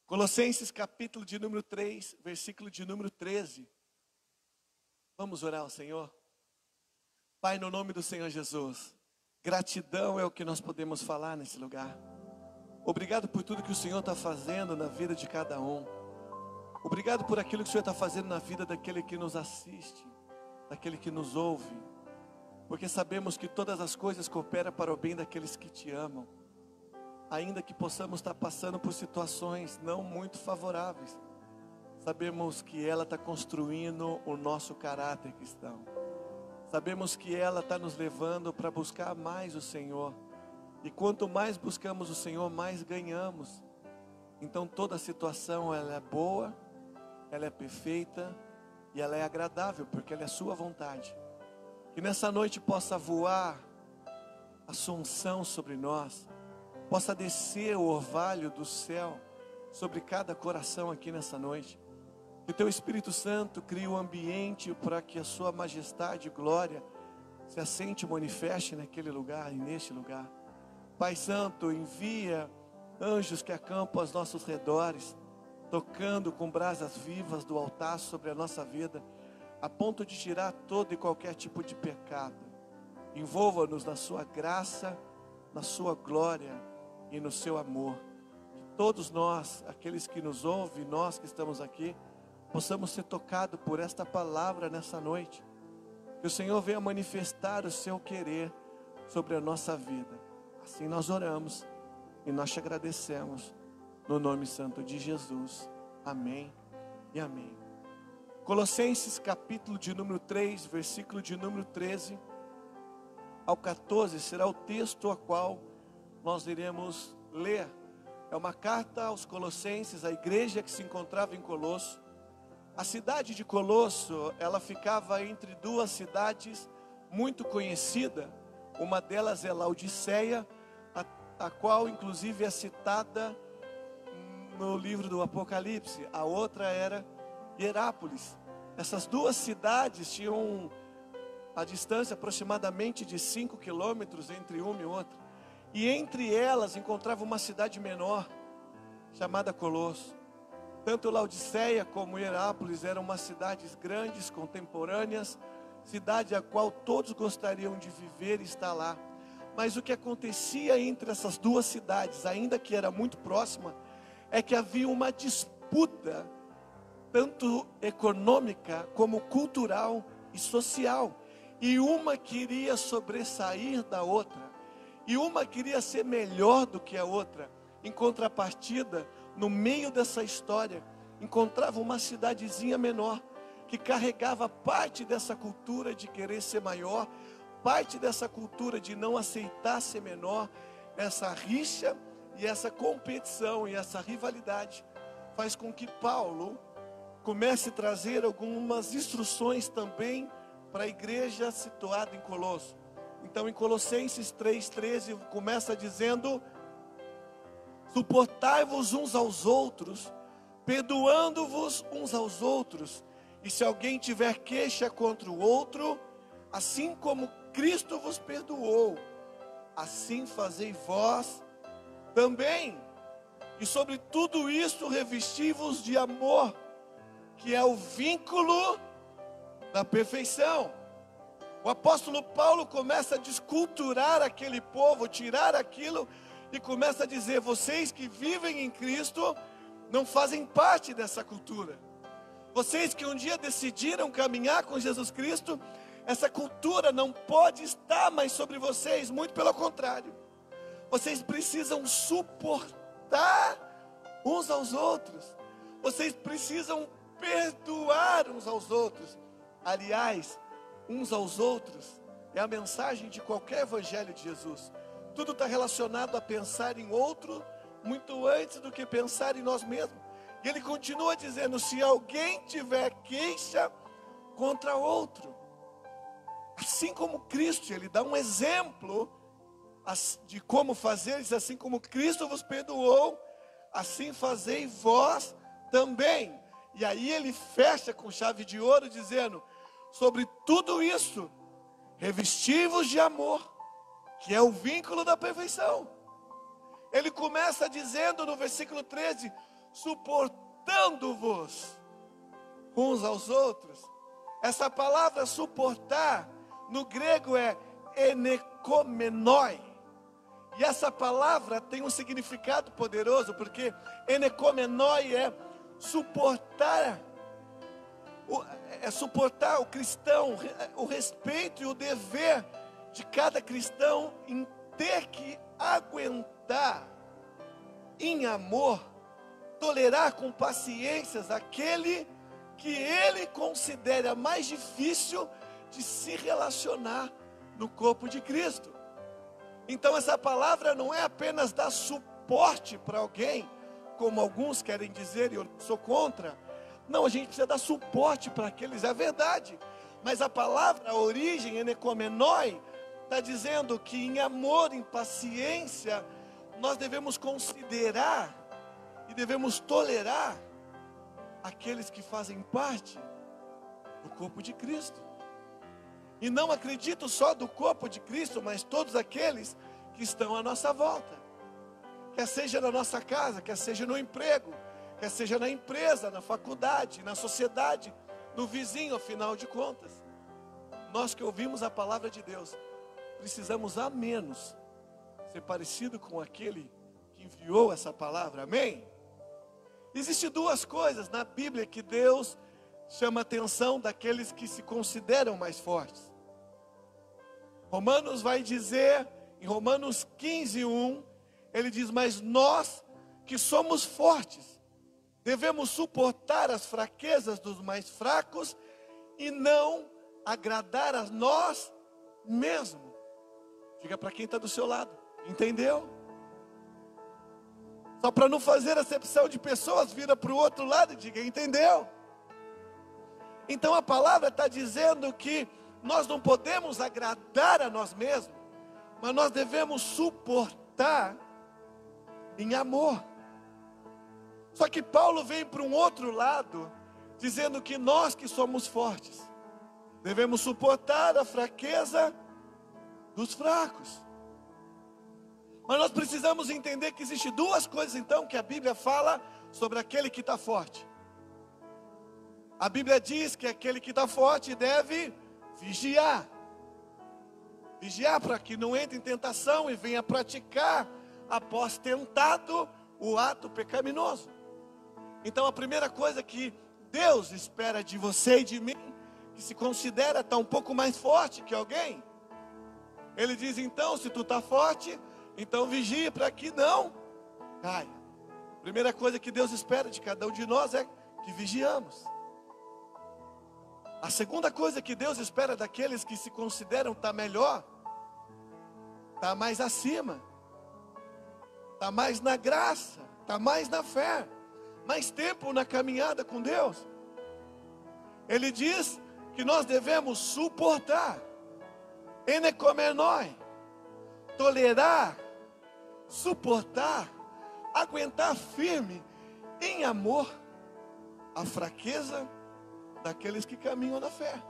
Colossenses capítulo de número 3, versículo de número 13. Vamos orar ao Senhor? Pai, no nome do Senhor Jesus, gratidão é o que nós podemos falar nesse lugar. Obrigado por tudo que o Senhor está fazendo na vida de cada um. Obrigado por aquilo que o Senhor está fazendo na vida daquele que nos assiste, daquele que nos ouve. Porque sabemos que todas as coisas cooperam para o bem daqueles que te amam. Ainda que possamos estar passando por situações não muito favoráveis, sabemos que ela está construindo o nosso caráter cristão. Sabemos que ela está nos levando para buscar mais o Senhor. E quanto mais buscamos o Senhor, mais ganhamos. Então toda situação ela é boa, ela é perfeita e ela é agradável, porque ela é sua vontade. Que nessa noite possa voar a sua unção sobre nós, possa descer o orvalho do céu sobre cada coração aqui nessa noite. Que teu Espírito Santo crie um ambiente para que a sua majestade e glória se assente e manifeste naquele lugar e neste lugar. Pai Santo, envia anjos que acampam aos nossos redores, tocando com brasas vivas do altar sobre a nossa vida, a ponto de tirar todo e qualquer tipo de pecado. Envolva-nos na sua graça, na sua glória e no seu amor. Que todos nós, aqueles que nos ouvem, nós que estamos aqui, possamos ser tocados por esta palavra nessa noite. Que o Senhor venha manifestar o seu querer sobre a nossa vida. Assim nós oramos e nós te agradecemos no nome santo de Jesus. Amém e amém. Colossenses capítulo de número 3, versículo de número 13 ao 14 será o texto a qual nós iremos ler. É uma carta aos Colossenses, a igreja que se encontrava em Colosso. A cidade de Colosso, ela ficava entre duas cidades muito conhecidas. Uma delas é Laodiceia, a qual inclusive é citada no livro do Apocalipse. A outra era Hierápolis. Essas duas cidades tinham a distância aproximadamente de 5 quilômetros entre uma e outra. E entre elas encontrava uma cidade menor, chamada Colosso. Tanto Laodiceia como Hierápolis eram umas cidades grandes, contemporâneas, cidade a qual todos gostariam de viver e estar lá. Mas o que acontecia entre essas duas cidades, ainda que era muito próxima, é que havia uma disputa, tanto econômica como cultural e social. E uma queria sobressair da outra. E uma queria ser melhor do que a outra. Em contrapartida, no meio dessa história, encontrava uma cidadezinha menor, que carregava parte dessa cultura de querer ser maior, parte dessa cultura de não aceitar ser menor. Essa rixa e essa competição e essa rivalidade faz com que Paulo comece a trazer algumas instruções também para a igreja situada em Colosso. Então em Colossenses 3,13 começa dizendo: suportai-vos uns aos outros, perdoando-vos uns aos outros, e se alguém tiver queixa contra o outro, assim como Cristo vos perdoou, assim fazei vós também. E sobre tudo isso revesti-vos de amor, que é o vínculo da perfeição. O apóstolo Paulo começa a desculturar aquele povo, tirar aquilo, e começa a dizer: vocês que vivem em Cristo não fazem parte dessa cultura. Vocês que um dia decidiram caminhar com Jesus Cristo, essa cultura não pode estar mais sobre vocês, muito pelo contrário. Vocês precisam suportar uns aos outros. Vocês precisam perdoar uns aos outros. Aliás, uns aos outros é a mensagem de qualquer evangelho de Jesus. Tudo está relacionado a pensar em outro muito antes do que pensar em nós mesmos. E ele continua dizendo: se alguém tiver queixa contra outro, assim como Cristo, ele dá um exemplo de como fazer, diz: assim como Cristo vos perdoou, assim fazei vós também. E aí ele fecha com chave de ouro dizendo: sobre tudo isso, revesti-vos de amor, que é o vínculo da perfeição. Ele começa dizendo no versículo 13: suportando-vos uns aos outros. Essa palavra suportar, no grego é enekomenoi. E essa palavra tem um significado poderoso, porque enekomenoi é suportar o cristão, o respeito e o dever de cada cristão em ter que aguentar em amor, tolerar com paciência aquele que ele considera mais difícil de se relacionar no corpo de Cristo. Então essa palavra não é apenas dar suporte para alguém, como alguns querem dizer, e eu sou contra. Não, a gente precisa dar suporte para aqueles, é verdade. Mas a palavra, a origem, enekomenoi, está dizendo que em amor, em paciência, nós devemos considerar e devemos tolerar aqueles que fazem parte do corpo de Cristo. E não acredito só do corpo de Cristo, mas todos aqueles que estão à nossa volta. Quer seja na nossa casa, quer seja no emprego, quer seja na empresa, na faculdade, na sociedade, no vizinho, afinal de contas. Nós que ouvimos a palavra de Deus, precisamos a menos ser parecido com aquele que enviou essa palavra, amém? Existem duas coisas na Bíblia que Deus chama a atenção daqueles que se consideram mais fortes. Romanos vai dizer, em Romanos 15:1, ele diz: mas nós que somos fortes, devemos suportar as fraquezas dos mais fracos e não agradar a nós mesmos. Diga para quem está do seu lado, entendeu? Só para não fazer acepção de pessoas, vira para o outro lado e diga, entendeu? Então a palavra está dizendo que nós não podemos agradar a nós mesmos, mas nós devemos suportar em amor. Só que Paulo vem para um outro lado, dizendo que nós que somos fortes, devemos suportar a fraqueza dos fracos. Mas nós precisamos entender que existem duas coisas então que a Bíblia fala sobre aquele que está forte. A Bíblia diz que aquele que está forte deve vigiar. Vigiar para que não entre em tentação e venha praticar, após tentado, o ato pecaminoso. Então a primeira coisa que Deus espera de você e de mim, que se considera estar um pouco mais forte que alguém, Ele diz então, se tu está forte, então vigie para que não caia. Primeira coisa que Deus espera de cada um de nós é que vigiamos. A segunda coisa que Deus espera daqueles que se consideram estar melhor, estar mais acima, estar mais na graça, estar mais na fé, mais tempo na caminhada com Deus. Ele diz que nós devemos suportar, enekomenoi, tolerar, suportar, aguentar firme, em amor, a fraqueza daqueles que caminham na fé.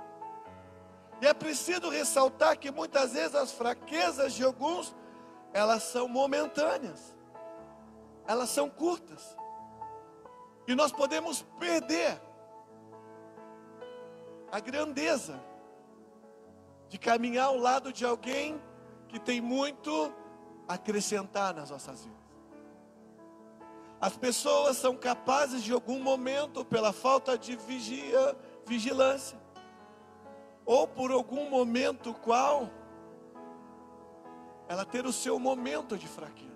E é preciso ressaltar que muitas vezes as fraquezas de alguns, elas são momentâneas, elas são curtas, e nós podemos perder a grandeza de caminhar ao lado de alguém que tem muito a acrescentar nas nossas vidas. As pessoas são capazes de algum momento, pela falta de vigilância, ou por algum momento qual, ela ter o seu momento de fraqueza.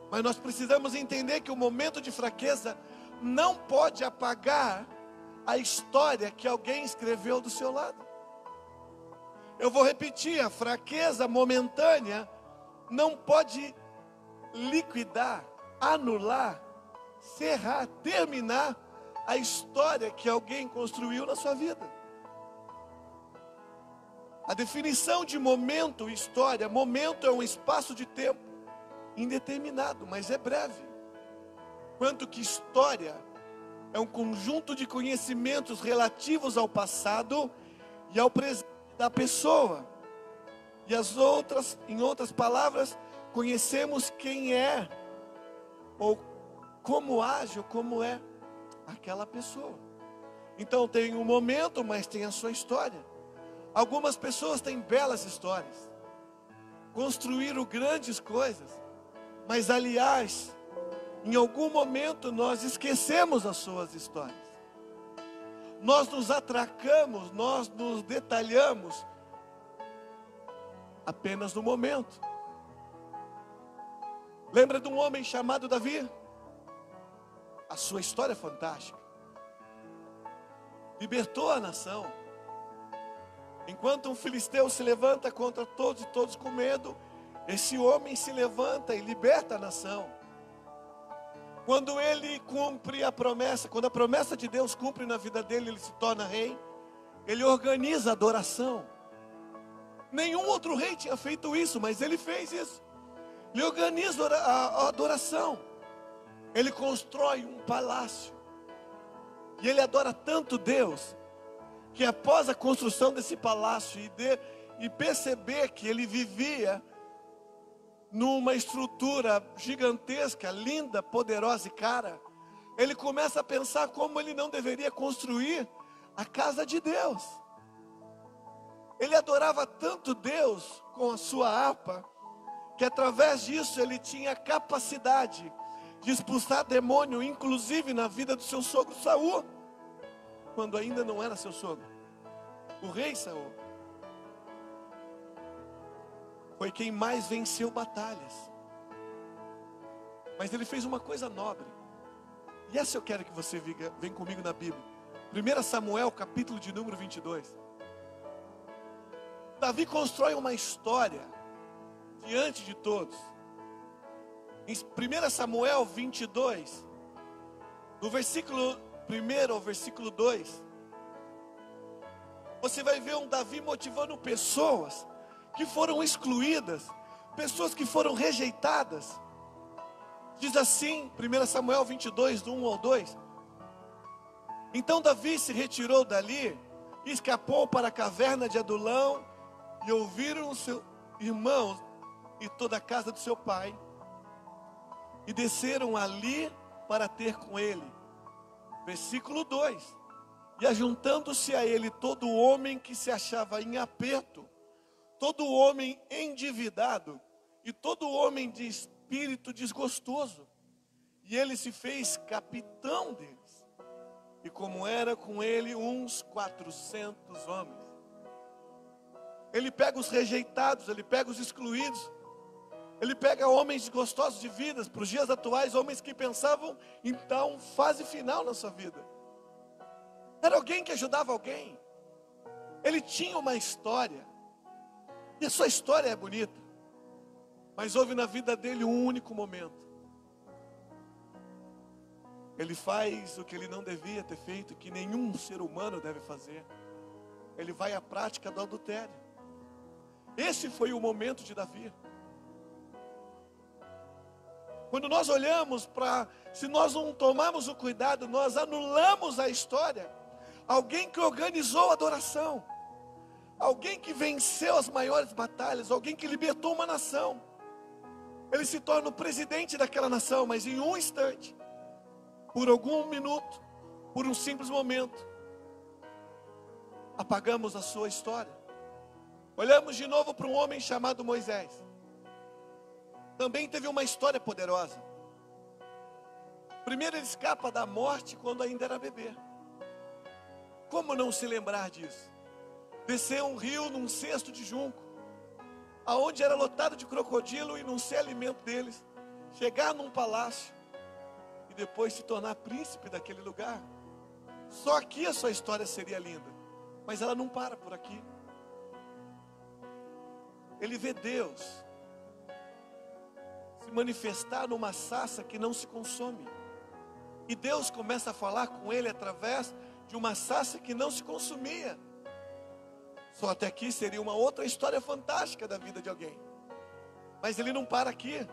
Mas nós precisamos entender que o momento de fraqueza não pode apagar a história que alguém escreveu do seu lado. Eu vou repetir, a fraqueza momentânea não pode liquidar, anular, cerrar, terminar a história que alguém construiu na sua vida. A definição de momento e história, momento é um espaço de tempo indeterminado, mas é breve. Quanto que história é um conjunto de conhecimentos relativos ao passado e ao presente da pessoa. E em outras palavras, conhecemos quem é ou como age ou como é aquela pessoa. Então tem um momento, mas tem a sua história. Algumas pessoas têm belas histórias, construíram grandes coisas, mas aliás, em algum momento nós esquecemos as suas histórias. Nós nos atracamos, nós nos detalhamos apenas no momento. Lembra de um homem chamado Davi? A sua história é fantástica. Libertou a nação. Enquanto um filisteu se levanta contra todos e todos com medo, esse homem se levanta e liberta a nação. Quando ele cumpre a promessa, quando a promessa de Deus cumpre na vida dele, ele se torna rei, ele organiza a adoração. Nenhum outro rei tinha feito isso, mas ele fez isso. Ele organiza a adoração. Ele constrói um palácio. E ele adora tanto Deus, que após a construção desse palácio e perceber que ele vivia numa estrutura gigantesca, linda, poderosa e cara, ele começa a pensar como ele não deveria construir a casa de Deus. Ele adorava tanto Deus com a sua harpa, que através disso ele tinha capacidade de expulsar demônio, inclusive na vida do seu sogro Saul, quando ainda não era seu sogro, o rei Saul. Foi quem mais venceu batalhas. Mas ele fez uma coisa nobre. E essa eu quero que você venha comigo na Bíblia. 1 Samuel, capítulo de número 22. Davi constrói uma história diante de todos. Em 1 Samuel 22, do versículo 1 ao versículo 2, você vai ver um Davi motivando pessoas que foram excluídas, pessoas que foram rejeitadas. Diz assim, 1 Samuel 22, do 1 ao 2. Então Davi se retirou dali, e escapou para a caverna de Adulão, e ouviram os seus irmãos e toda a casa do seu pai, e desceram ali para ter com ele. Versículo 2. E ajuntando-se a ele todo homem que se achava em aperto, todo homem endividado, e todo homem de espírito desgostoso, e ele se fez capitão deles, e como era com ele uns 400 homens. Ele pega os rejeitados, ele pega os excluídos, ele pega homens desgostosos de vidas, para os dias atuais, homens que pensavam em tal fase final na sua vida. Era alguém que ajudava alguém. Ele tinha uma história, e a sua história é bonita, mas houve na vida dele um único momento. Ele faz o que ele não devia ter feito, que nenhum ser humano deve fazer. Ele vai à prática do adultério. Esse foi o momento de Davi. Quando nós olhamos para, se nós não tomarmos o cuidado, nós anulamos a história. Alguém que organizou a adoração, alguém que venceu as maiores batalhas, alguém que libertou uma nação. Ele se torna o presidente daquela nação, mas em um instante, por algum minuto, por um simples momento, apagamos a sua história. Olhamos de novo para um homem chamado Moisés. Também teve uma história poderosa. Primeiro ele escapa da morte quando ainda era bebê. Como não se lembrar disso? Descer um rio num cesto de junco, aonde era lotado de crocodilo e não ser alimento deles. Chegar num palácio e depois se tornar príncipe daquele lugar. Só aqui a sua história seria linda, mas ela não para por aqui. Ele vê Deus se manifestar numa sarça que não se consome. E Deus começa a falar com ele através de uma sarça que não se consumia. Só até aqui seria uma outra história fantástica da vida de alguém. Mas ele não para aqui.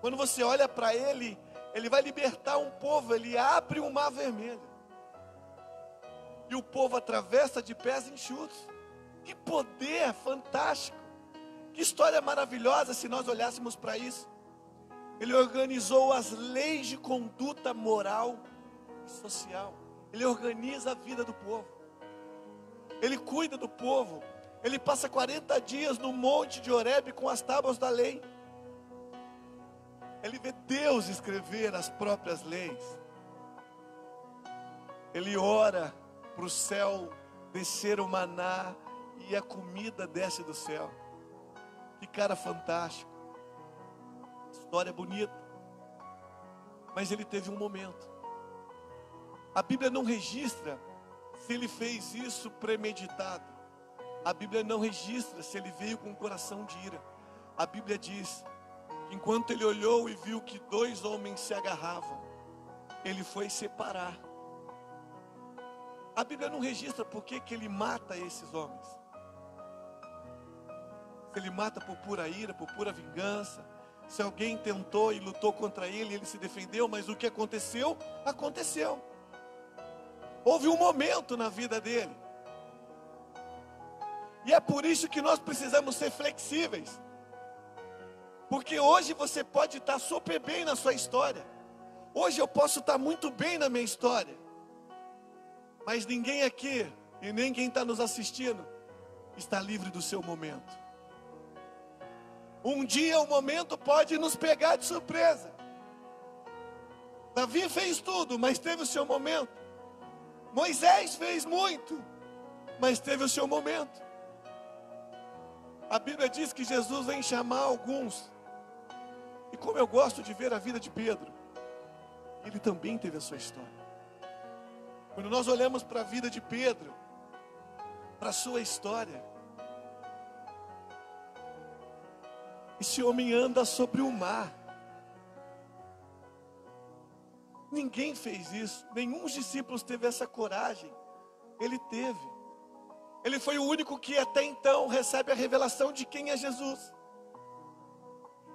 Quando você olha para ele, ele vai libertar um povo, ele abre o mar vermelho. E o povo atravessa de pés enxutos. Que poder fantástico. Que história maravilhosa se nós olhássemos para isso. Ele organizou as leis de conduta moral e social. Ele organiza a vida do povo. Ele cuida do povo. Ele passa 40 dias no monte de Horebe com as tábuas da lei. Ele vê Deus escrever as próprias leis. Ele ora para o céu descer o maná e a comida desce do céu. Que cara fantástico. História bonita. Mas ele teve um momento. A Bíblia não registra se ele fez isso premeditado. A Bíblia não registra se ele veio com um coração de ira. A Bíblia diz que enquanto ele olhou e viu que 2 homens se agarravam, ele foi separar. A Bíblia não registra por que ele mata esses homens. Se ele mata por pura ira, por pura vingança. Se alguém tentou e lutou contra ele, ele se defendeu, mas o que aconteceu, aconteceu. Houve um momento na vida dele. E é por isso que nós precisamos ser flexíveis. Porque hoje você pode estar super bem na sua história. Hoje eu posso estar muito bem na minha história. Mas ninguém aqui, e nem quem está nos assistindo, está livre do seu momento. Um dia o momento pode nos pegar de surpresa. Davi fez tudo, mas teve o seu momento. Moisés fez muito, mas teve o seu momento. A Bíblia diz que Jesus vem chamar alguns. E como eu gosto de ver a vida de Pedro, ele também teve a sua história. Quando nós olhamos para a vida de Pedro, para a sua história, esse homem anda sobre o mar. Ninguém fez isso. Nenhum dos discípulos teve essa coragem. Ele teve. Ele foi o único que até então recebe a revelação de quem é Jesus.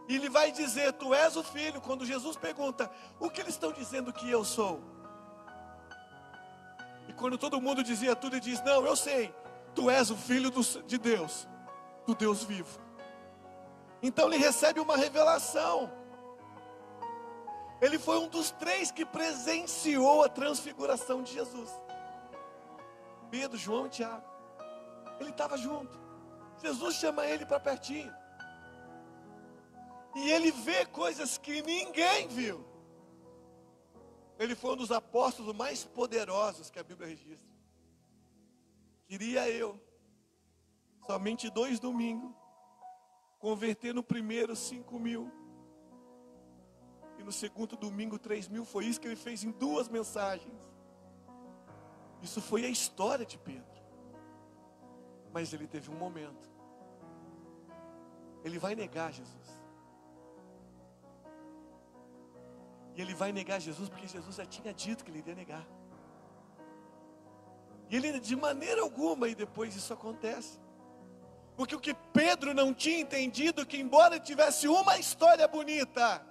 E ele vai dizer, tu és o filho. Quando Jesus pergunta, o que eles estão dizendo que eu sou? E quando todo mundo dizia tudo, ele diz, não, eu sei. Tu és o filho de Deus, do Deus vivo. Então ele recebe uma revelação. Ele foi um dos 3 que presenciou a transfiguração de Jesus. Pedro, João e Tiago. Ele estava junto. Jesus chama ele para pertinho. E ele vê coisas que ninguém viu. Ele foi um dos apóstolos mais poderosos que a Bíblia registra. Queria eu, somente 2 domingos, converter no primeiro 5.000. E no segundo domingo 3.000. Foi isso que ele fez em 2 mensagens. Isso foi a história de Pedro. Mas ele teve um momento. Ele vai negar Jesus. E ele vai negar Jesus porque Jesus já tinha dito que ele iria negar. E ele de maneira alguma, e depois isso acontece. Porque o que Pedro não tinha entendido, que embora ele tivesse uma história bonita,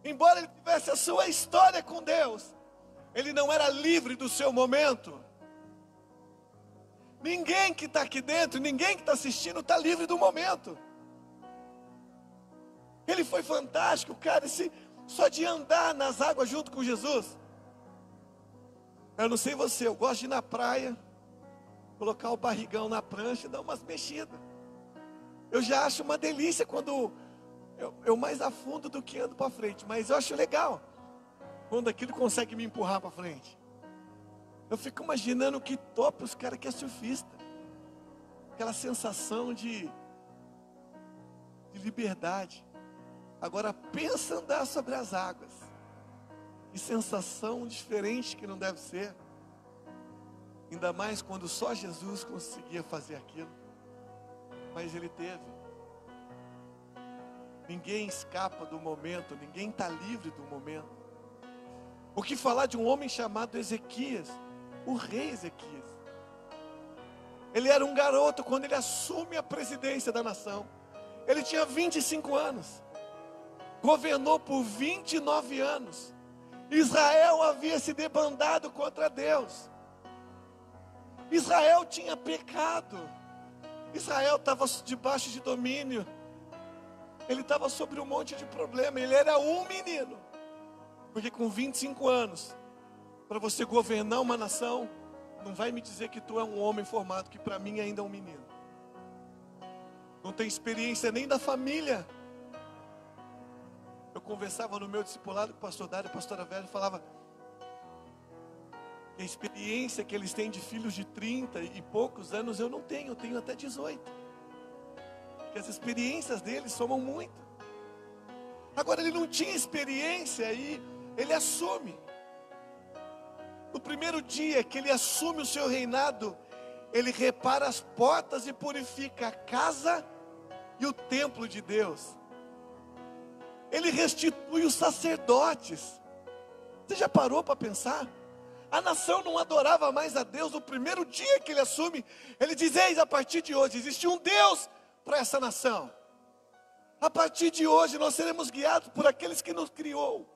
embora ele tivesse a sua história com Deus, ele não era livre do seu momento. Ninguém que está aqui dentro, ninguém que está assistindo está livre do momento. Ele foi fantástico, cara, só de andar nas águas junto com Jesus. Eu não sei você, eu gosto de ir na praia, colocar o barrigão na prancha e dar umas mexidas. Eu já acho uma delícia quando eu mais afundo do que ando para frente, mas eu acho legal quando aquilo consegue me empurrar para frente. Eu fico imaginando que top os caras que é surfista. Aquela sensação de liberdade. Agora pensa andar sobre as águas. Que sensação diferente que não deve ser. Ainda mais quando só Jesus conseguia fazer aquilo. Mas ele teve. Ninguém escapa do momento. Ninguém está livre do momento. O que falar de um homem chamado Ezequias? O rei Ezequias. Ele era um garoto quando ele assume a presidência da nação. Ele tinha 25 anos. Governou por 29 anos. Israel havia se debandado contra Deus. Israel tinha pecado. Israel estava debaixo de domínio Ele estava sobre um monte de problema. Ele era um menino. Porque com 25 anos, para você governar uma nação, não vai me dizer que tu é um homem formado, que para mim ainda é um menino. Não tem experiência nem da família. Eu conversava no meu discipulado com o pastor Dário, a pastora Velha, falava que a experiência que eles têm de filhos de 30 e poucos anos eu não tenho, eu tenho até 18. Porque as experiências deles somam muito. Agora ele não tinha experiência e ele assume. No primeiro dia que ele assume o seu reinado, ele repara as portas e purifica a casa e o templo de Deus. Ele restitui os sacerdotes. Você já parou para pensar? A nação não adorava mais a Deus. No primeiro dia que ele assume, ele diz: eis, a partir de hoje existe um Deus para essa nação. A partir de hoje nós seremos guiados por aqueles que nos criou.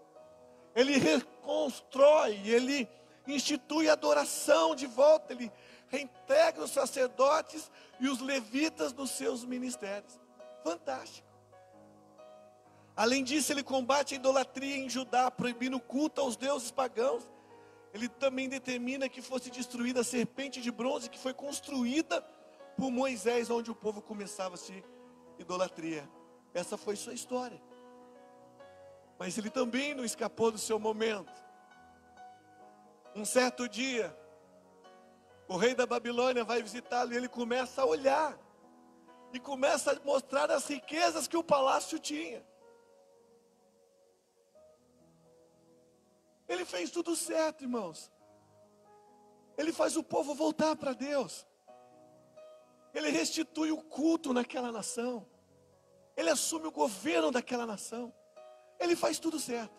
Ele reconstrói, ele institui a adoração de volta, ele reintegra os sacerdotes e os levitas nos seus ministérios. Fantástico. Além disso, ele combate a idolatria em Judá, proibindo o culto aos deuses pagãos. Ele também determina que fosse destruída a serpente de bronze que foi construída por Moisés, onde o povo começava a se idolatria. Essa foi sua história. Mas ele também não escapou do seu momento. Um certo dia, o rei da Babilônia vai visitá-lo e ele começa a olhar. E começa a mostrar as riquezas que o palácio tinha. Ele fez tudo certo, irmãos. Ele faz o povo voltar para Deus. Ele restitui o culto naquela nação. Ele assume o governo daquela nação. Ele faz tudo certo.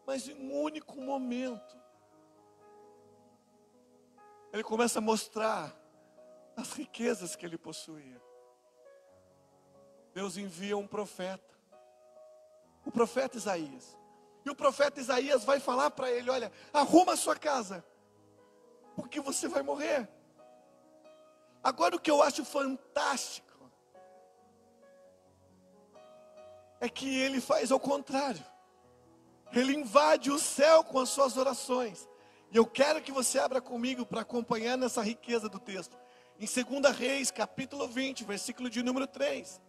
Mas em um único momento, ele começa a mostrar as riquezas que ele possuía. Deus envia um profeta. O profeta Isaías. E o profeta Isaías vai falar para ele: olha, arruma a sua casa, porque você vai morrer. Agora o que eu acho fantástico é que ele faz ao contrário. Ele invade o céu com as suas orações. E eu quero que você abra comigo para acompanhar nessa riqueza do texto. Em 2 Reis, capítulo 20, versículo de número 3.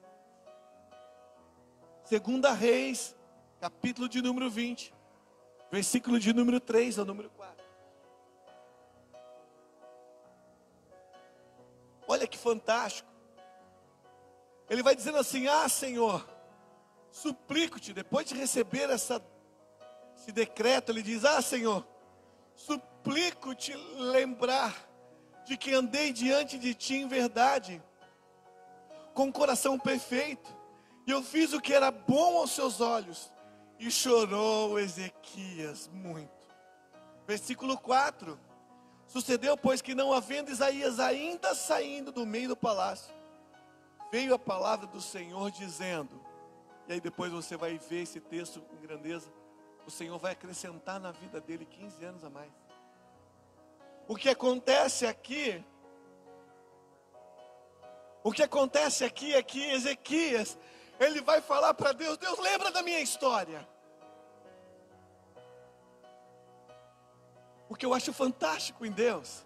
2 Reis, capítulo de número 20, versículo de número 3 ao número 4. Olha que fantástico. Ele vai dizendo assim: ah, Senhor, suplico-te, depois de receber esse decreto, ele diz: ah, Senhor, suplico-te lembrar de que andei diante de ti em verdade, com o coração perfeito, e eu fiz o que era bom aos seus olhos. E chorou Ezequias muito. Versículo 4. Sucedeu, pois, que não havendo Isaías ainda saindo do meio do palácio, veio a palavra do Senhor dizendo, e aí depois você vai ver esse texto com grandeza, o Senhor vai acrescentar na vida dele 15 anos a mais. O que acontece aqui é que Ezequias, ele vai falar para Deus: Deus, lembra da minha história. O que eu acho fantástico em Deus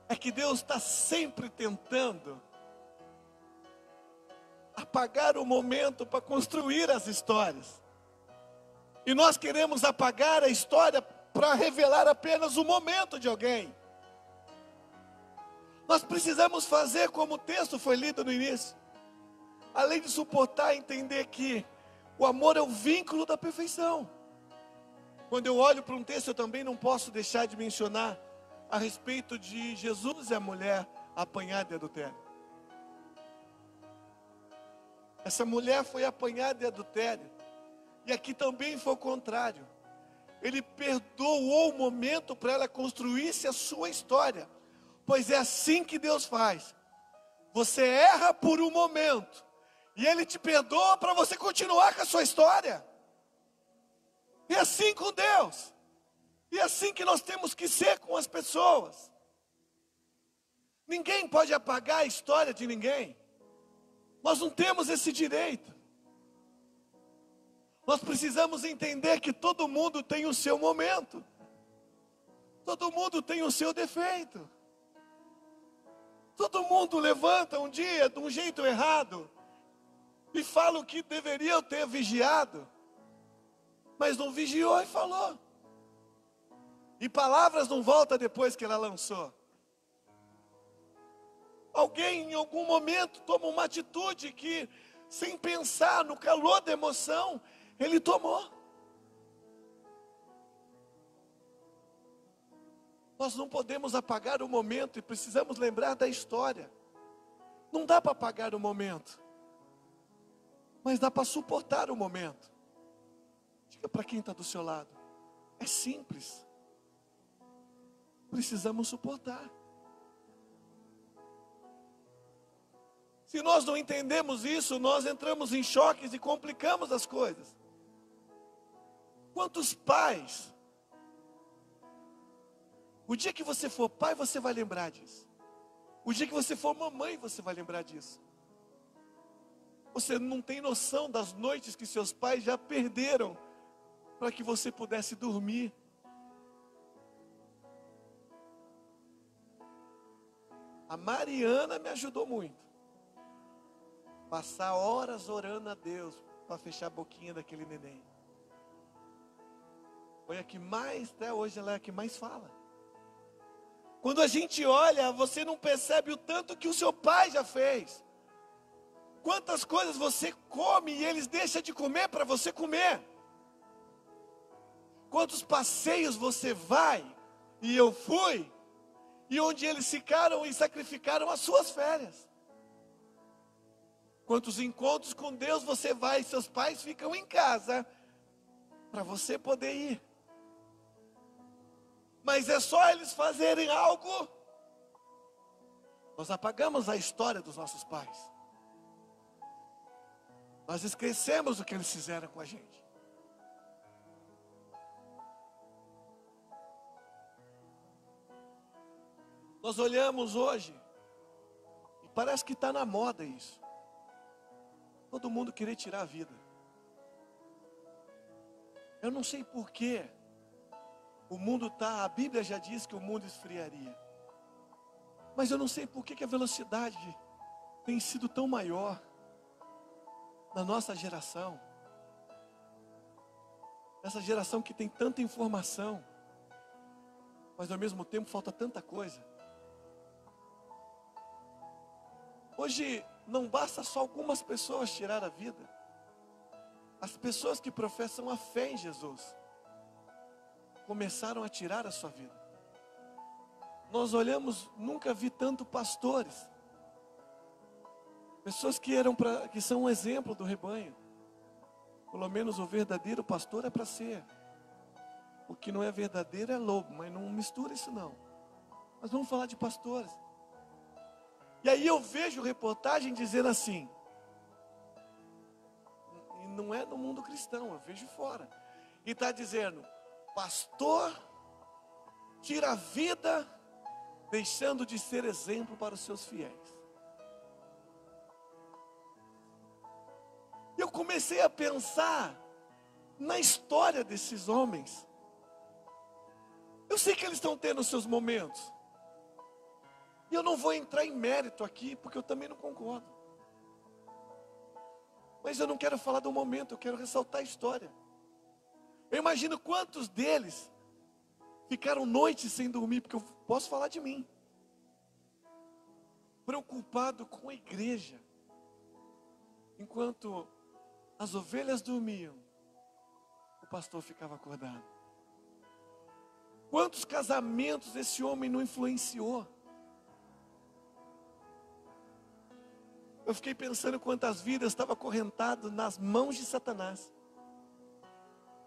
é que Deus está sempre tentando apagar o momento para construir as histórias. E nós queremos apagar a história para revelar apenas o momento de alguém. Nós precisamos fazer como o texto foi lido no início. Além de suportar, entender que o amor é o vínculo da perfeição. Quando eu olho para um texto, eu também não posso deixar de mencionar a respeito de Jesus e a mulher apanhada em adultério. Essa mulher foi apanhada em adultério. E aqui também foi o contrário. Ele perdoou o momento para ela construir-se a sua história. Pois é assim que Deus faz. Você erra por um momento, e Ele te perdoa para você continuar com a sua história. É assim com Deus. E é assim que nós temos que ser com as pessoas. Ninguém pode apagar a história de ninguém. Nós não temos esse direito. Nós precisamos entender que todo mundo tem o seu momento. Todo mundo tem o seu defeito. Todo mundo levanta um dia de um jeito errado e fala o que deveria ter vigiado, mas não vigiou e falou. E palavras não voltam depois que ela lançou. Alguém em algum momento toma uma atitude que, sem pensar, no calor da emoção, ele tomou. Nós não podemos apagar o momento e precisamos lembrar da história. Não dá para apagar o momento, mas dá para suportar o momento. Diga para quem está do seu lado, é simples. Precisamos suportar. Se nós não entendemos isso, nós entramos em choques e complicamos as coisas. Quantos pais, o dia que você for pai, você vai lembrar disso. O dia que você for mamãe, você vai lembrar disso. Você não tem noção das noites que seus pais já perderam para que você pudesse dormir. A Mariana me ajudou muito. Passar horas orando a Deus para fechar a boquinha daquele neném. Foi a que mais, até hoje ela é a que mais fala. Quando a gente olha, você não percebe o tanto que o seu pai já fez. Quantas coisas você come e eles deixam de comer para você comer. Quantos passeios você vai e eu fui, e onde eles ficaram e sacrificaram as suas férias. Quantos encontros com Deus você vai e seus pais ficam em casa para você poder ir. Mas é só eles fazerem algo, nós apagamos a história dos nossos pais. Nós esquecemos o que eles fizeram com a gente. Nós olhamos hoje e parece que está na moda isso. Todo mundo querer tirar a vida. Eu não sei porquê. O mundo está, a Bíblia já diz que o mundo esfriaria. Mas eu não sei por que a velocidade tem sido tão maior na nossa geração. Essa geração que tem tanta informação, mas ao mesmo tempo falta tanta coisa. Hoje não basta só algumas pessoas tirar a vida. As pessoas que professam a fé em Jesus começaram a tirar a sua vida. Nós olhamos, nunca vi tanto pastores. Pessoas que são um exemplo do rebanho. Pelo menos o verdadeiro pastor é para ser. O que não é verdadeiro é lobo, mas não mistura isso não. Mas vamos falar de pastores. E aí eu vejo reportagem dizendo assim, e não é no mundo cristão, eu vejo fora. E está dizendo, pastor tira a vida deixando de ser exemplo para os seus fiéis. Eu comecei a pensar na história desses homens. Eu sei que eles estão tendo seus momentos. E eu não vou entrar em mérito aqui, porque eu também não concordo. Mas eu não quero falar do momento, eu quero ressaltar a história. Eu imagino quantos deles ficaram noites sem dormir, porque eu posso falar de mim. Preocupado com a igreja. Enquanto as ovelhas dormiam, o pastor ficava acordado. Quantos casamentos esse homem não influenciou? Eu fiquei pensando quantas vidas estavam acorrentadas nas mãos de Satanás.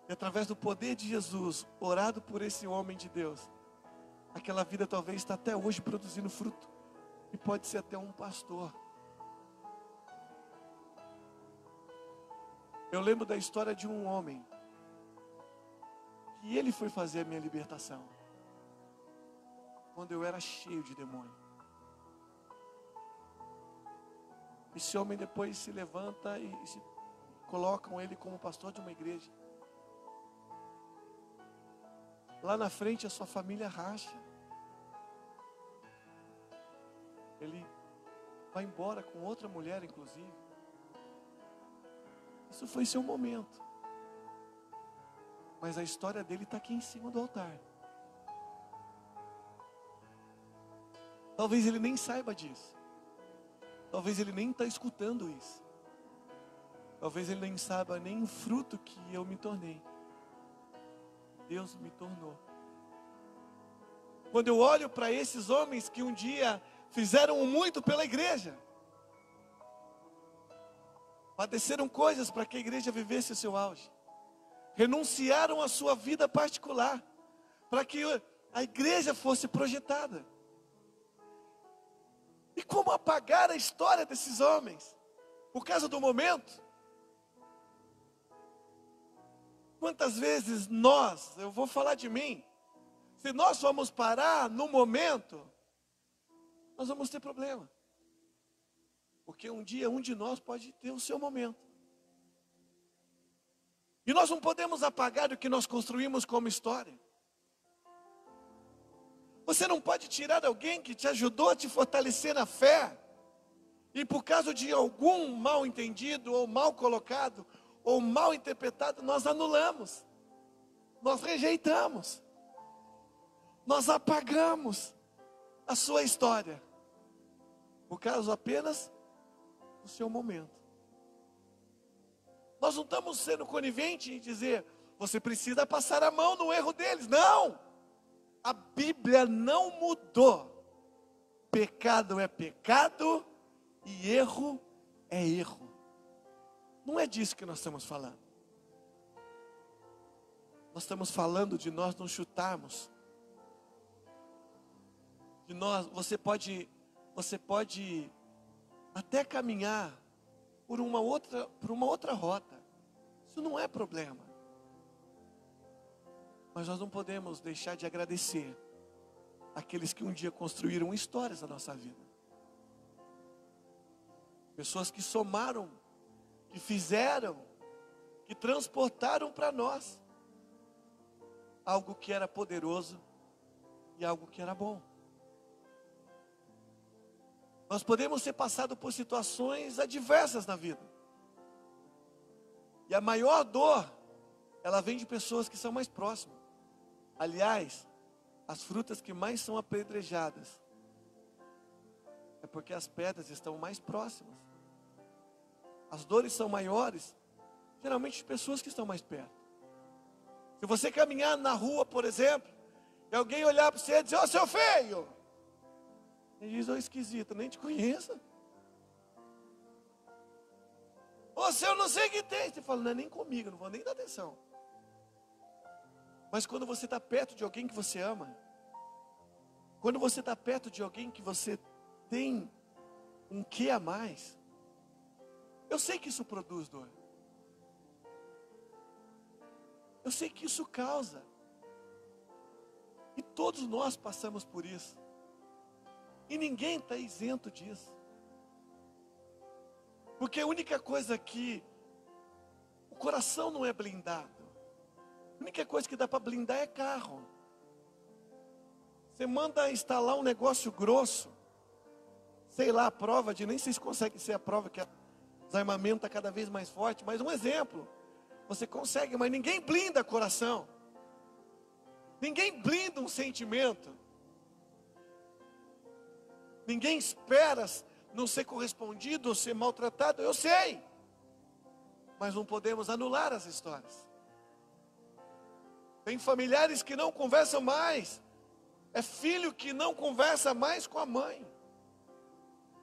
E através do poder de Jesus, orado por esse homem de Deus, aquela vida talvez está até hoje produzindo fruto. E pode ser até um pastor. Eu lembro da história de um homem, que ele foi fazer a minha libertação, quando eu era cheio de demônio. Esse homem depois se levanta e colocam ele como pastor de uma igreja. Lá na frente a sua família racha. Ele vai embora com outra mulher, inclusive. Isso foi seu momento. Mas a história dele está aqui em cima do altar. Talvez ele nem saiba disso. Talvez ele nem está escutando isso. Talvez ele nem saiba nem o fruto que eu me tornei. Deus me tornou. Quando eu olho para esses homens que um dia fizeram muito pela igreja, padeceram coisas para que a igreja vivesse o seu auge, renunciaram à sua vida particular, para que a igreja fosse projetada. E como apagar a história desses homens? Por causa do momento? Quantas vezes eu vou falar de mim, se nós formos parar no momento, nós vamos ter problema. Porque um dia um de nós pode ter o seu momento. E nós não podemos apagar o que nós construímos como história. Você não pode tirar alguém que te ajudou a te fortalecer na fé, e por causa de algum mal entendido, ou mal colocado, ou mal interpretado, nós anulamos, nós rejeitamos, nós apagamos a sua história, por causa apenas do seu momento. Nós não estamos sendo coniventes em dizer, você precisa passar a mão no erro deles. Não! A Bíblia não mudou. Pecado é pecado e erro é erro. Não é disso que nós estamos falando. Nós estamos falando de nós não chutarmos. De nós, você pode até caminhar por uma outra rota. Isso não é problema. Mas nós não podemos deixar de agradecer aqueles que um dia construíram histórias na nossa vida. Pessoas que somaram, que fizeram, que transportaram para nós algo que era poderoso e algo que era bom. Nós podemos ser passados por situações adversas na vida. E a maior dor, ela vem de pessoas que são mais próximas. Aliás, as frutas que mais são apedrejadas é porque as pedras estão mais próximas. As dores são maiores, geralmente de pessoas que estão mais perto. Se você caminhar na rua, por exemplo, e alguém olhar para você e dizer, ô seu feio, ele diz, ô esquisito, nem te conheço. Ô seu não sei o que tem. Você fala, não é nem comigo, não vou nem dar atenção. Mas quando você está perto de alguém que você ama, quando você está perto de alguém que você tem um quê a mais, eu sei que isso produz dor. Eu sei que isso causa. E todos nós passamos por isso. E ninguém está isento disso. Porque a única coisa que o coração não é blindado. A única coisa que dá para blindar é carro. Você manda instalar um negócio grosso, sei lá, a prova de, nem sei se consegue ser a prova que os armamentos estão cada vez mais forte, mas um exemplo, você consegue, mas ninguém blinda coração. Ninguém blinda um sentimento. Ninguém espera não ser correspondido ou ser maltratado, eu sei. Mas não podemos anular as histórias. Tem familiares que não conversam mais. É filho que não conversa mais com a mãe.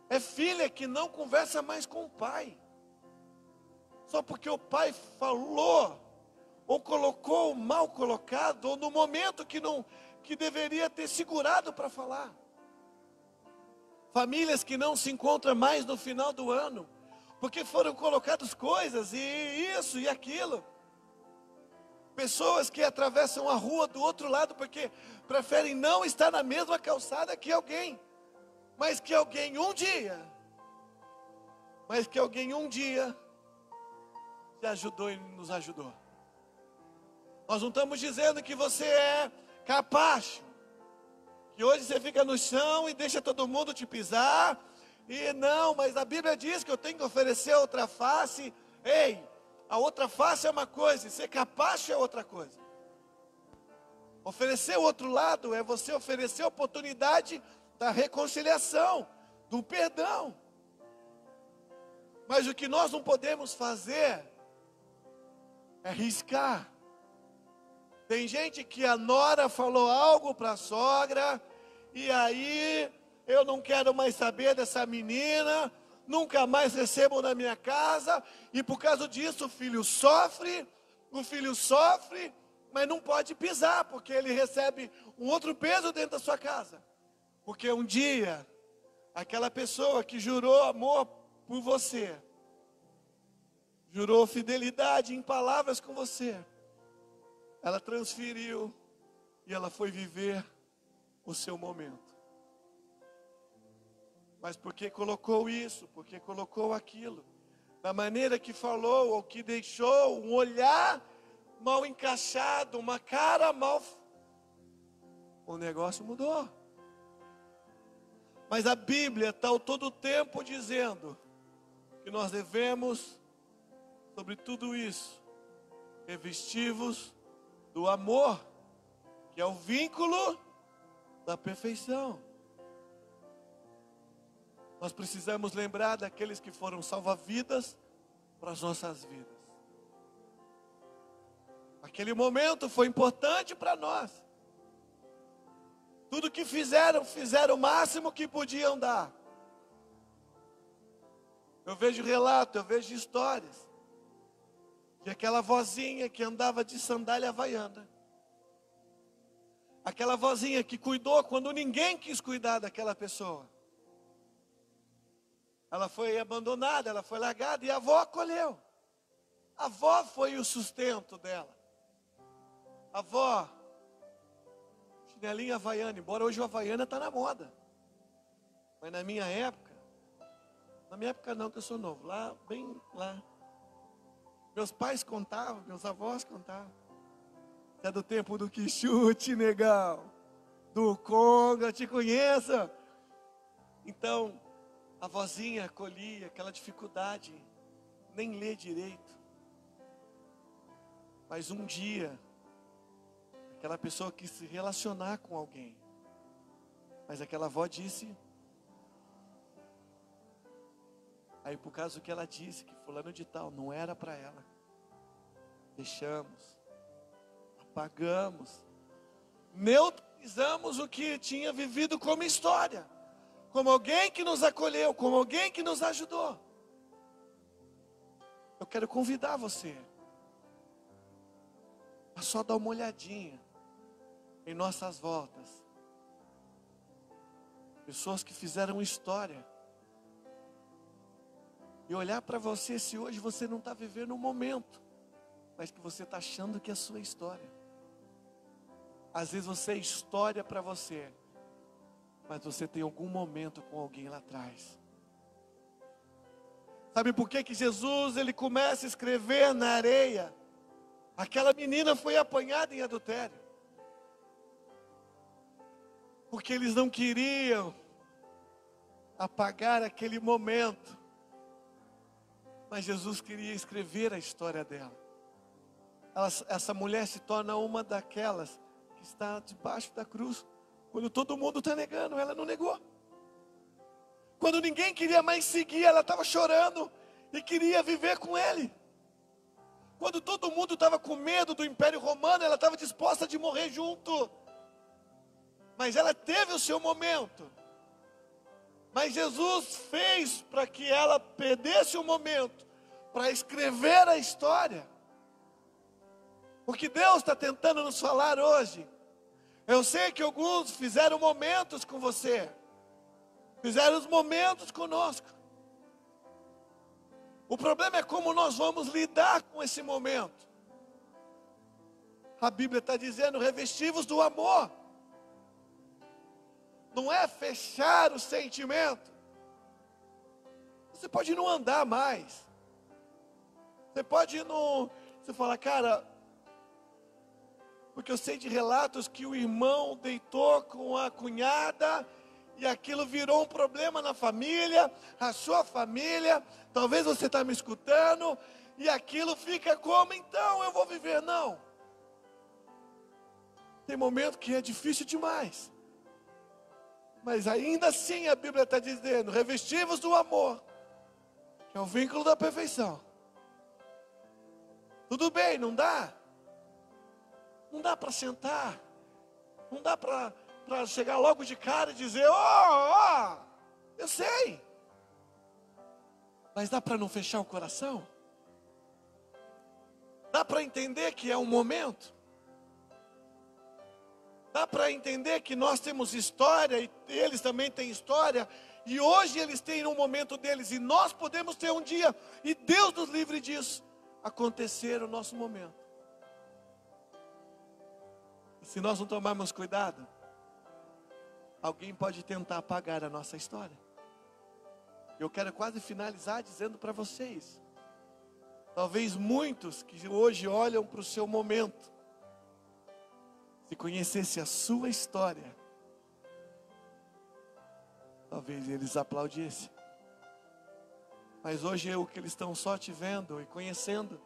É filha que não conversa mais com o pai. Só porque o pai falou, ou colocou mal colocado, ou no momento que deveria ter segurado para falar. Famílias que não se encontram mais no final do ano, porque foram colocadas coisas, e isso e aquilo. Pessoas que atravessam a rua do outro lado, porque preferem não estar na mesma calçada que alguém. Mas que alguém um dia mas que alguém um dia te ajudou e nos ajudou. Nós não estamos dizendo que você é capacho, que hoje você fica no chão e deixa todo mundo te pisar. E não, mas a Bíblia diz que eu tenho que oferecer outra face. Ei, a outra face é uma coisa, e ser capacho é outra coisa. Oferecer o outro lado é você oferecer a oportunidade da reconciliação, do perdão. Mas o que nós não podemos fazer é riscar. Tem gente que a nora falou algo para a sogra, e aí eu não quero mais saber dessa menina, nunca mais recebo na minha casa, e por causa disso o filho sofre, mas não pode pisar, porque ele recebe um outro peso dentro da sua casa. Porque um dia, aquela pessoa que jurou amor por você, jurou fidelidade em palavras com você, ela transferiu e ela foi viver o seu momento. Mas porque colocou isso, porque colocou aquilo, da maneira que falou ou que deixou, um olhar mal encaixado, uma cara mal, o negócio mudou. Mas a Bíblia está todo o tempo dizendo que nós devemos, sobre tudo isso, revestir-vos do amor, que é o vínculo da perfeição. Nós precisamos lembrar daqueles que foram salva-vidas para as nossas vidas. Aquele momento foi importante para nós. Tudo que fizeram o máximo que podiam dar. Eu vejo relato, eu vejo histórias de aquela vozinha que andava de sandália havaiana. Aquela vozinha que cuidou quando ninguém quis cuidar daquela pessoa. Ela foi abandonada, ela foi largada e a avó acolheu. A avó foi o sustento dela. A avó, chinelinha havaiana, embora hoje o havaiana está na moda. Mas na minha época não, que eu sou novo, bem lá. Meus pais contavam, meus avós contavam. É do tempo do quichute, negão. Do conga, te conheço. Então, a vozinha acolhia aquela dificuldade, nem ler direito. Mas um dia, aquela pessoa quis se relacionar com alguém. Mas aquela avó disse. Aí por causa do que ela disse, que fulano de tal não era para ela. Deixamos. Apagamos. Neutralizamos o que tinha vivido como história. Como alguém que nos acolheu, como alguém que nos ajudou. Eu quero convidar você a só dar uma olhadinha em nossas voltas. Pessoas que fizeram história. E olhar para você se hoje você não está vivendo um momento, mas que você está achando que é a sua história. Às vezes você é história para você, mas você tem algum momento com alguém lá atrás. Sabe por que Jesus ele começa a escrever na areia? Aquela menina foi apanhada em adultério. Porque eles não queriam apagar aquele momento. Mas Jesus queria escrever a história dela. Essa mulher se torna uma daquelas que está debaixo da cruz. Quando todo mundo está negando, ela não negou. Quando ninguém queria mais seguir, ela estava chorando e queria viver com ele. Quando todo mundo estava com medo do Império Romano, ela estava disposta de morrer junto. Mas ela teve o seu momento. Mas Jesus fez para que ela perdesse o momento para escrever a história. O que Deus está tentando nos falar hoje. Eu sei que alguns fizeram momentos com você. Fizeram os momentos conosco. O problema é como nós vamos lidar com esse momento. A Bíblia está dizendo, revestivos do amor. Não é fechar o sentimento. Você pode não andar mais. Você pode não... Você fala, cara... Porque eu sei de relatos que o irmão deitou com a cunhada e aquilo virou um problema na família, a sua família. Talvez você está me escutando e aquilo fica como, então eu vou viver? Não. Tem momento que é difícil demais. Mas ainda assim a Bíblia está dizendo, revesti-vos do amor, que é o vínculo da perfeição. Tudo bem, não dá? Não dá para sentar, não dá para chegar logo de cara e dizer, eu sei. Mas dá para não fechar o coração? Dá para entender que é um momento? Dá para entender que nós temos história e eles também têm história, e hoje eles têm um momento deles e nós podemos ter um dia, e Deus nos livre disso, acontecer o nosso momento. Se nós não tomarmos cuidado, alguém pode tentar apagar a nossa história. Eu quero quase finalizar dizendo para vocês, talvez muitos que hoje olham para o seu momento, se conhecesse a sua história, talvez eles aplaudissem. Mas hoje o que eles estão só te vendo e conhecendo,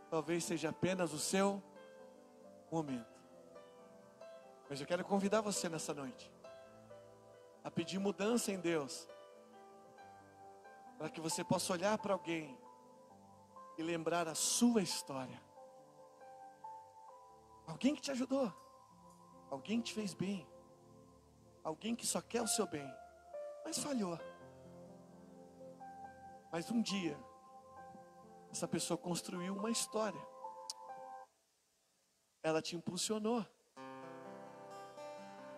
talvez seja apenas o seu momento. Mas eu quero convidar você nessa noite a pedir mudança em Deus, para que você possa olhar para alguém e lembrar a sua história. Alguém que te ajudou, alguém que te fez bem, alguém que só quer o seu bem, mas falhou. Mas um dia, essa pessoa construiu uma história, ela te impulsionou,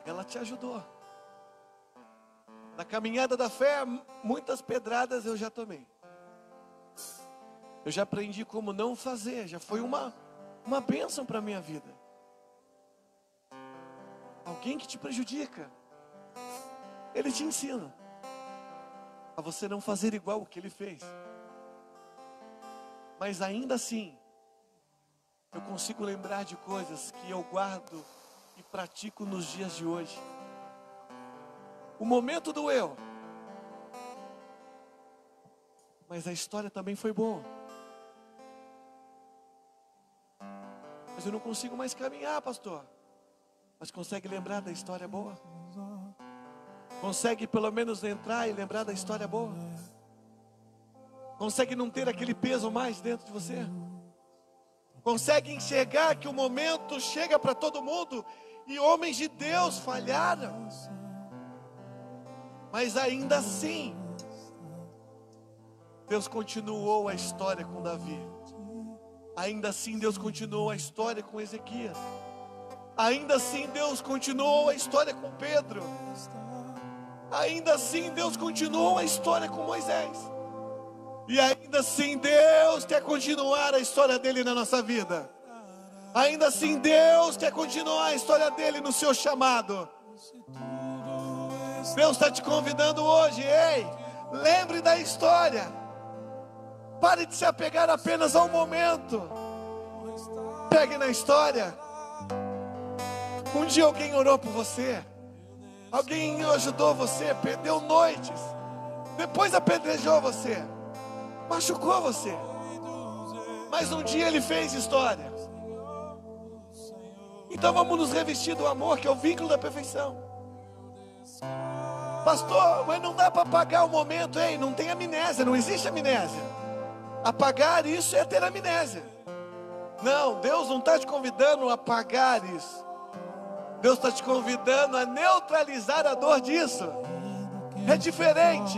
ela te ajudou. Na caminhada da fé, muitas pedradas eu já tomei. Eu já aprendi como não fazer, já foi uma bênção para a minha vida. Alguém que te prejudica, ele te ensina a você não fazer igual o que ele fez. Mas ainda assim, eu consigo lembrar de coisas que eu guardo e pratico nos dias de hoje. O momento doeu, mas a história também foi boa. Mas eu não consigo mais caminhar, pastor. Mas consegue lembrar da história boa? Consegue pelo menos entrar e lembrar da história boa? Consegue não ter aquele peso mais dentro de você? Consegue enxergar que o momento chega para todo mundo e homens de Deus falharam? Mas ainda assim, Deus continuou a história com Davi. Ainda assim Deus continuou a história com Ezequias. Ainda assim Deus continuou a história com Pedro. Ainda assim Deus continuou a história com Moisés. E ainda assim Deus quer continuar a história dele na nossa vida. Ainda assim Deus quer continuar a história dele no seu chamado. Deus está te convidando hoje, ei, lembre da história. Pare de se apegar apenas ao momento. Pegue na história. Um dia alguém orou por você, alguém ajudou você, perdeu noites, depois apedrejou você, machucou você, mas um dia ele fez história. Então vamos nos revestir do amor, que é o vínculo da perfeição. Pastor, mas não dá para apagar o momento. Ei, não tem amnésia, não existe amnésia. Apagar isso é ter amnésia. Não, Deus não está te convidando a apagar isso. Deus está te convidando a neutralizar a dor disso. É diferente.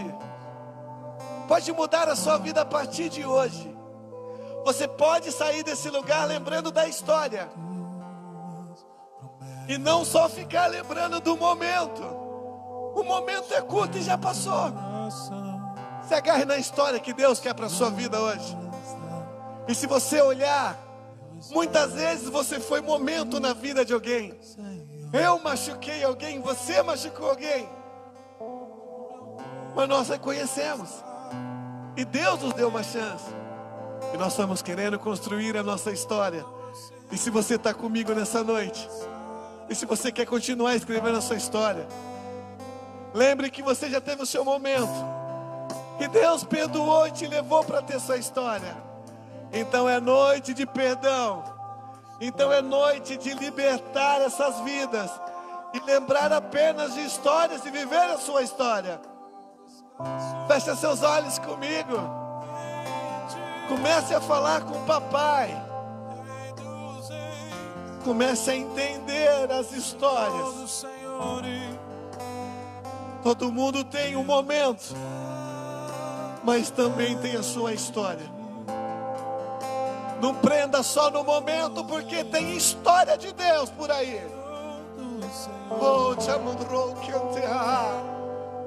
Pode mudar a sua vida a partir de hoje. Você pode sair desse lugar lembrando da história. E não só ficar lembrando do momento. O momento é curto e já passou. Se agarre na história que Deus quer para a sua vida hoje. E se você olhar, muitas vezes você foi momento na vida de alguém. Eu machuquei alguém, você machucou alguém. Mas nós reconhecemos. E Deus nos deu uma chance. E nós estamos querendo construir a nossa história. E se você está comigo nessa noite, e se você quer continuar escrevendo a sua história, lembre que você já teve o seu momento, que Deus perdoou e te levou para ter sua história. Então é noite de perdão. Então é noite de libertar essas vidas e lembrar apenas de histórias e viver a sua história. Feche seus olhos comigo. Comece a falar com o papai. Comece a entender as histórias. Todo mundo tem um momento, mas também tem a sua história. Não prenda só no momento, porque tem história de Deus por aí. Oh,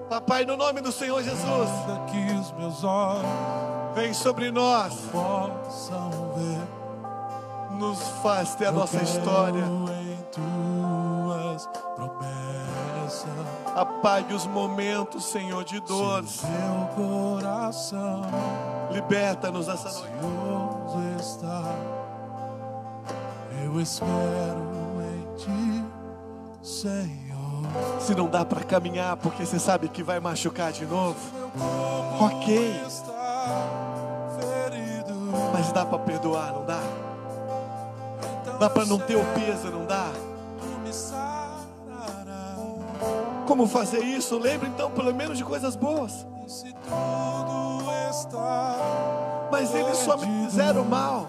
Papai, no nome do Senhor Jesus, que os meus olhos vem sobre nós, possam ver. nos faz ter a nossa história. Em tuas promessas, Apague os momentos, Senhor, de dores. meu coração Liberta-nos essa noite. ansioso está. Eu espero em ti, Senhor. Se não dá para caminhar porque você sabe que vai machucar de novo, ok, Está ferido, mas dá para perdoar, não dá? Dá para não ter o peso, não dá? me sarará. Como fazer isso? Lembre então pelo menos de coisas boas. E se tudo está Mas eles só me fizeram mal.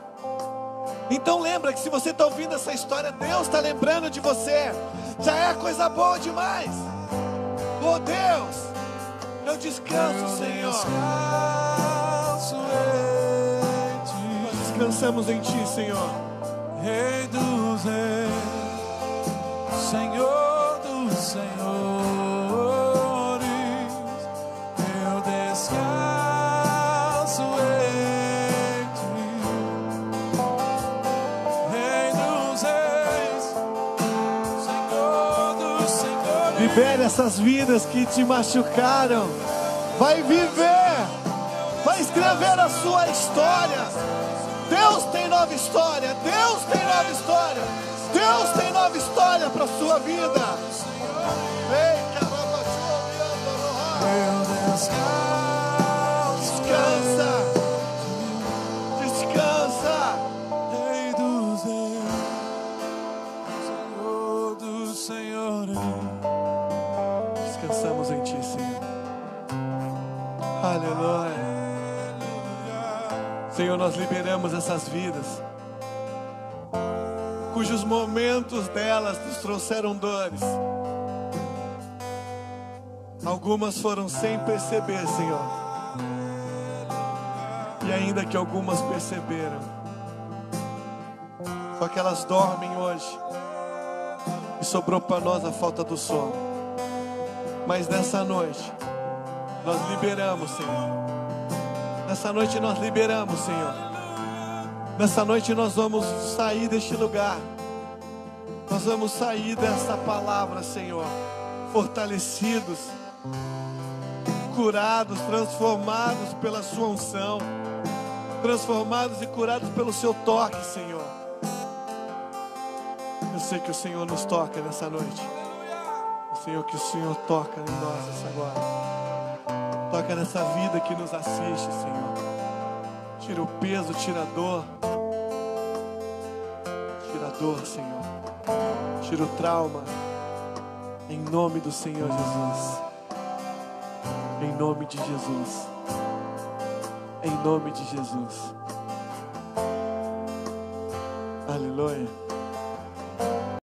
Então lembra que se você está ouvindo essa história, Deus está lembrando de você. Já é coisa boa demais. Oh Deus, eu descanso, Senhor. descanso em ti, Nós descansamos em Ti, Senhor. Rei dos reis, Senhor dos senhores, eu descanso em ti, Rei dos reis, Senhor dos senhores. Libere essas vidas que te machucaram. Vai viver. Vai escrever a sua história. Deus tem nova história. Deus tem nova história. Deus tem nova história para a sua vida. Ei, Eu descanso, descansa. Descansa. Rei dos reis, Senhor dos senhores. Descansamos em Ti, Senhor. Aleluia. Senhor, nós liberamos essas vidas cujos momentos delas nos trouxeram dores. Algumas foram sem perceber, Senhor. E ainda que algumas perceberam, só que elas dormem hoje. E sobrou para nós a falta do sono. Mas nessa noite, nós liberamos, Senhor. Nessa noite nós liberamos, Senhor. Nessa noite nós vamos sair deste lugar. Nós vamos sair dessa palavra, Senhor, fortalecidos, curados, transformados pela sua unção, transformados e curados pelo seu toque, Senhor. Eu sei que o Senhor nos toca nessa noite. Senhor, que o Senhor toca em nós essa agora. Toca nessa vida que nos assiste, Senhor. Tira o peso, tira a dor. Tira a dor, Senhor. Tira o trauma. Em nome do Senhor Jesus. Em nome de Jesus. Em nome de Jesus. Aleluia.